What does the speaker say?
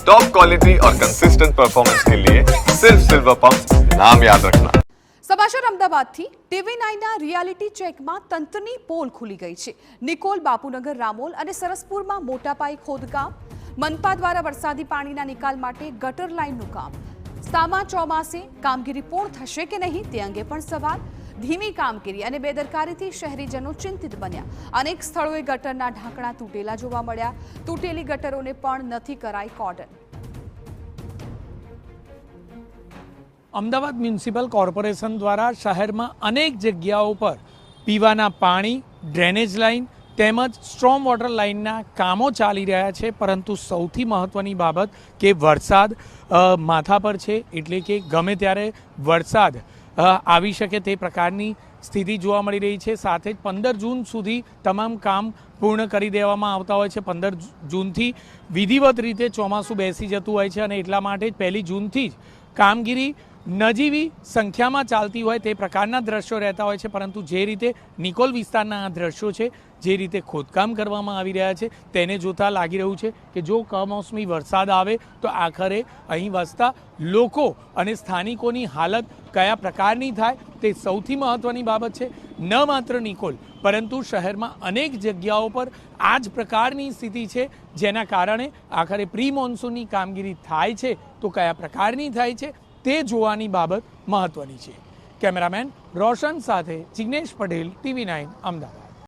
Top quality और consistent performance के लिए सिर्फ सिल्वर पंप नाम याद रखना। સમાચાર અમદાવાદથી TV9ના રિયાલિટી ચેકમાં તંત્રની પોલ ખુલી ગઈ છે। નિકોલ, બાપુનગર, રામોલ અને સરસપુરમાં મોટા પાયે ખોદકામ। મનપા દ્વારા વરસાદી પાણીના નિકાલ માટે ગટર લાઇનનું કામ। સામા ચોમાસે કામગીરી પૂર્ણ થશે કે નહીં તે અંગે પણ સવાલ। ધીમી કામગીરી અને બેદરકારીથી શહેરીજનો ચિંતિત બન્યા। અનેક સ્થળોએ ગટરના ઢાંકણા તૂટેલા જોવા મળ્યા। તૂટેલી ગટરોને પણ નથી કરાઈ કોર્ડન। અમદાવાદ મ્યુનિસિપલ કોર્પોરેશન દ્વારા શહેરમાં અનેક જગ્યાઓ પર પીવાના પાણી, ડ્રેનેજ લાઇન તેમજ સ્ટ્રોમ વોટર લાઇનના કામો ચાલી રહ્યા છે, પરંતુ સૌથી મહત્ત્વની બાબત કે વરસાદ માથા પર છે, એટલે કે ગમે ત્યારે વરસાદ આવી શકે તે પ્રકારની સ્થિતિ જોવા મળી રહી છે। સાથે જ 15 જૂન સુધી તમામ કામ પૂર્ણ કરી દેવામાં આવતા હોય છે। 15 જૂનથી વિધિવત રીતે ચોમાસું બેસી જતું હોય છે અને એટલા માટે જ 1 જૂનથી જ કામગીરી નજીવી સંખ્યામાં ચાલતી હોય તે પ્રકારના દ્રશ્યો રહેતા હોય છે, પરંતુ જે રીતે નિકોલ વિસ્તારના આ દ્રશ્યો છે, જે રીતે ખોદકામ કરવામાં આવી રહ્યા છે, તેને જોતાં લાગી રહ્યું છે કે જો કમોસમી વરસાદ આવે તો આખરે અહીં વસતા લોકો અને સ્થાનિકોની હાલત કયા પ્રકારની થાય તે સૌથી મહત્ત્વની બાબત છે। ન માત્ર નિકોલ પરંતુ શહેરમાં અનેક જગ્યાઓ પર આ જ પ્રકારની સ્થિતિ છે, જેના કારણે આખરે પ્રી મોન્સૂનની કામગીરી થાય છે તો કયા પ્રકારની થાય છે તે જોવાની બાબત મહત્વની છે। કેમેરામેન રોશન સાથે જિગ્નેશ પટેલ, TV9 અમદાવાદ।